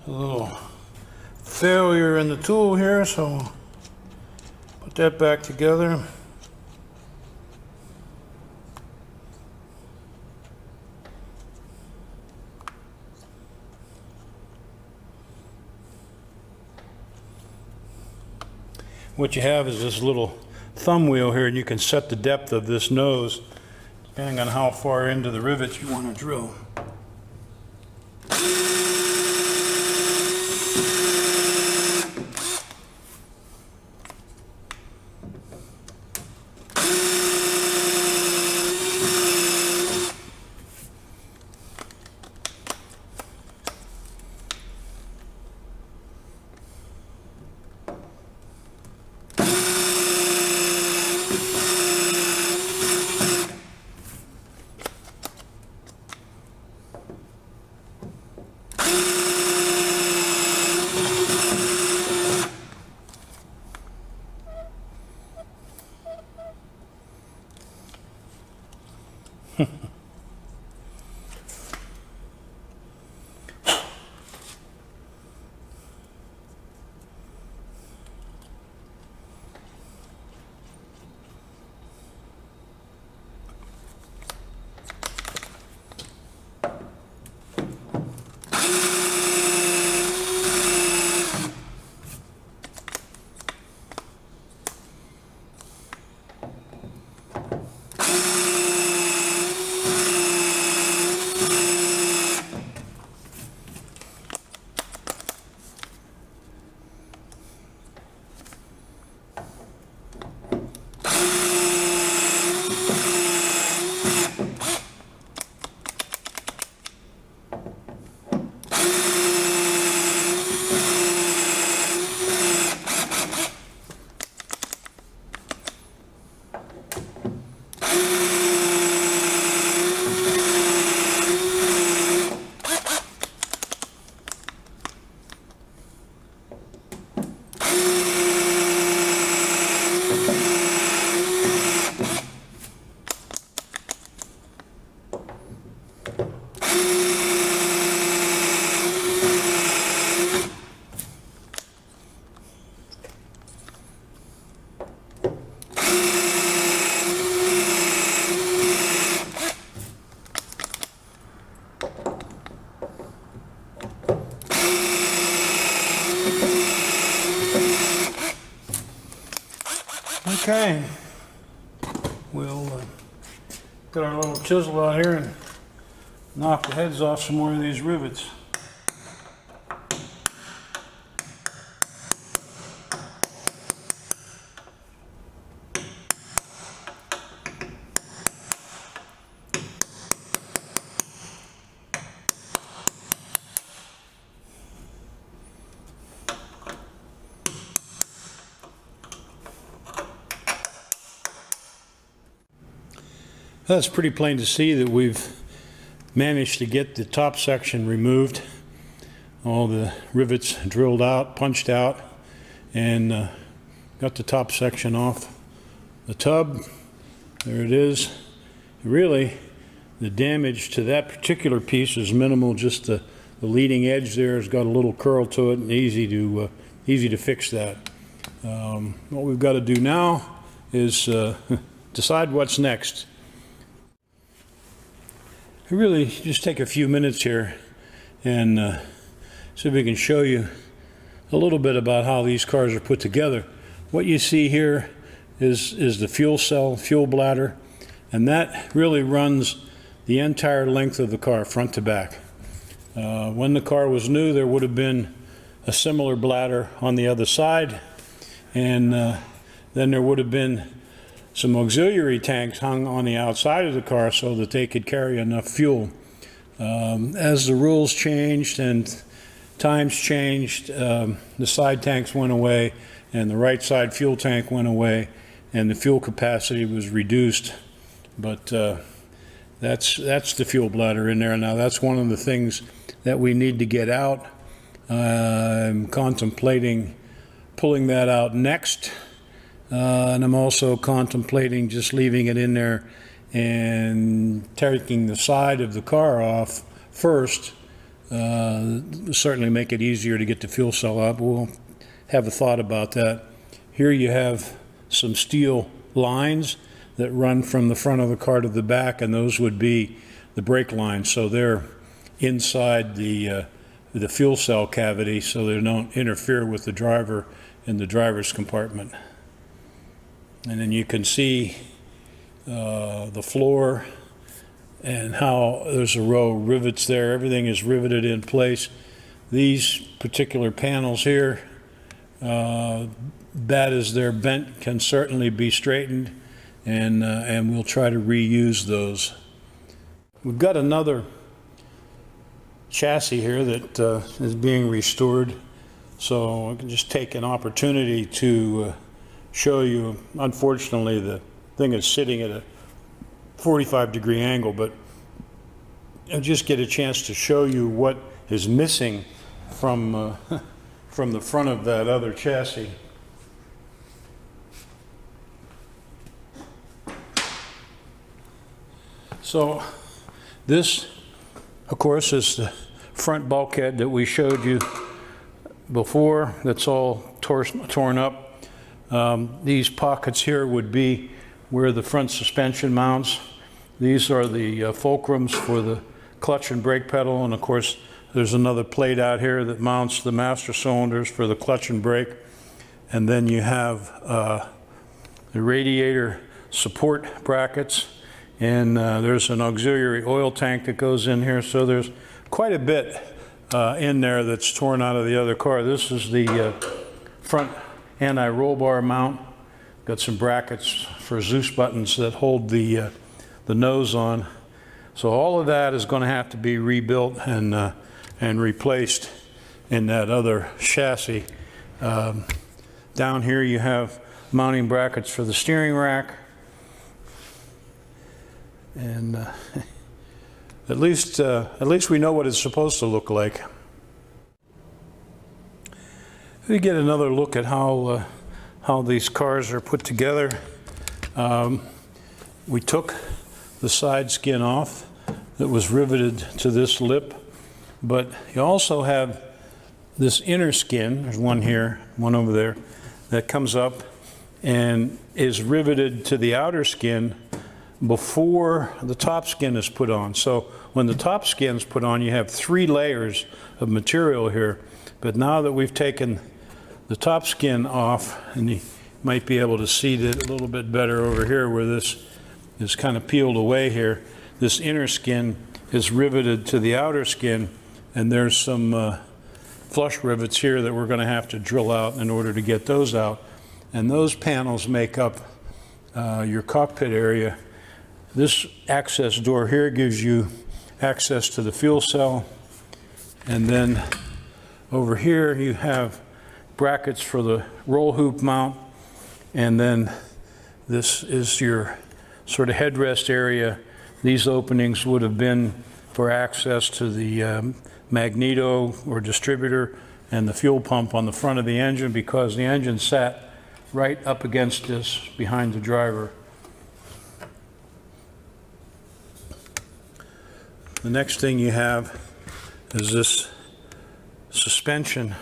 a little failure in the tool here, so put that back together. What you have is this little thumb wheel here, and you can set the depth of this nose depending on how far into the rivets you want to drill. Okay, we'll get our little chisel out here and knock the heads off some more of these rivets. That's pretty plain to see that we've managed to get the top section removed, all the rivets drilled out, punched out, and got the top section off the tub. There it is. Really, the damage to that particular piece is minimal. Just the leading edge there has got a little curl to it, and easy to fix that. What we've got to do now is decide what's next. I really just take a few minutes here and see if we can show you a little bit about how these cars are put together. What you see here is the fuel cell, fuel bladder, and that really runs the entire length of the car, front to back. When the car was new, there would have been a similar bladder on the other side, and then there would have been some auxiliary tanks hung on the outside of the car so that they could carry enough fuel. As the rules changed and times changed, the side tanks went away and the right side fuel tank went away and the fuel capacity was reduced. But that's the fuel bladder in there. Now that's one of the things that we need to get out. I'm contemplating pulling that out next. And I'm also contemplating just leaving it in there and taking the side of the car off first certainly make it easier to get the fuel cell out. We'll have a thought about that. Here you have some steel lines that run from the front of the car to the back, and those would be the brake lines. So they're inside the fuel cell cavity, so they don't interfere with the driver in the driver's compartment. And then you can see the floor and how there's a row of rivets there. Everything is riveted in place. These particular panels here, bad as they're bent, can certainly be straightened, and we'll try to reuse those. We've got another chassis here that is being restored, so I can just take an opportunity to show you. Unfortunately, the thing is sitting at a 45-degree angle, but I'll just get a chance to show you what is missing from from the front of that other chassis. So this, of course, is the front bulkhead that we showed you before. That's all torn up. These pockets here would be where the front suspension mounts. These are the fulcrums for the clutch and brake pedal, and of course there's another plate out here that mounts the master cylinders for the clutch and brake. And then you have the radiator support brackets, and there's an auxiliary oil tank that goes in here. So there's quite a bit in there that's torn out of the other car. This is the front anti-roll bar mount. Got some brackets for Zeus buttons that hold the nose on. So all of that is going to have to be rebuilt and replaced in that other chassis. Down here you have mounting brackets for the steering rack, and at least we know what it's supposed to look like. We get another look at how these cars are put together. We took the side skin off that was riveted to this lip, but you also have this inner skin. There's one here, one over there, that comes up and is riveted to the outer skin before the top skin is put on. So when the top skin is put on, you have 3 layers of material here. But now that we've taken the top skin off, and you might be able to see it a little bit better over here where this is kind of peeled away here, this inner skin is riveted to the outer skin, and there's some flush rivets here that we're going to have to drill out in order to get those out. And those panels make up your cockpit area. This access door here gives you access to the fuel cell, and then over here you have brackets for the roll hoop mount, and then this is your sort of headrest area. These openings would have been for access to the magneto or distributor and the fuel pump on the front of the engine, because the engine sat right up against this behind the driver. The next thing you have is this suspension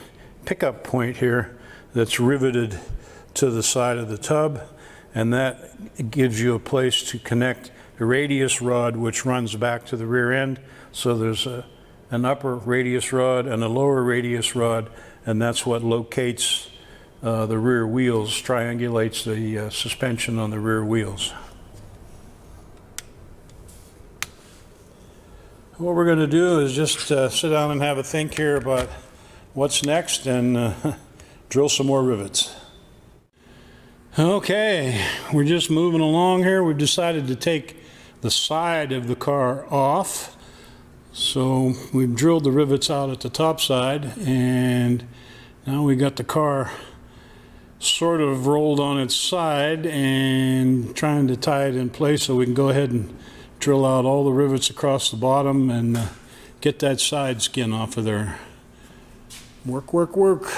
pickup point here that's riveted to the side of the tub, and that gives you a place to connect the radius rod, which runs back to the rear end. So there's an upper radius rod and a lower radius rod, and that's what locates the rear wheels, triangulates the suspension on the rear wheels. What we're going to do is just sit down and have a think here about what's next, and drill some more rivets. Okay, we're just moving along here. We've decided to take the side of the car off. So we've drilled the rivets out at the top side, and now we got the car sort of rolled on its side and trying to tie it in place so we can go ahead and drill out all the rivets across the bottom and get that side skin off of there. Work, work, work.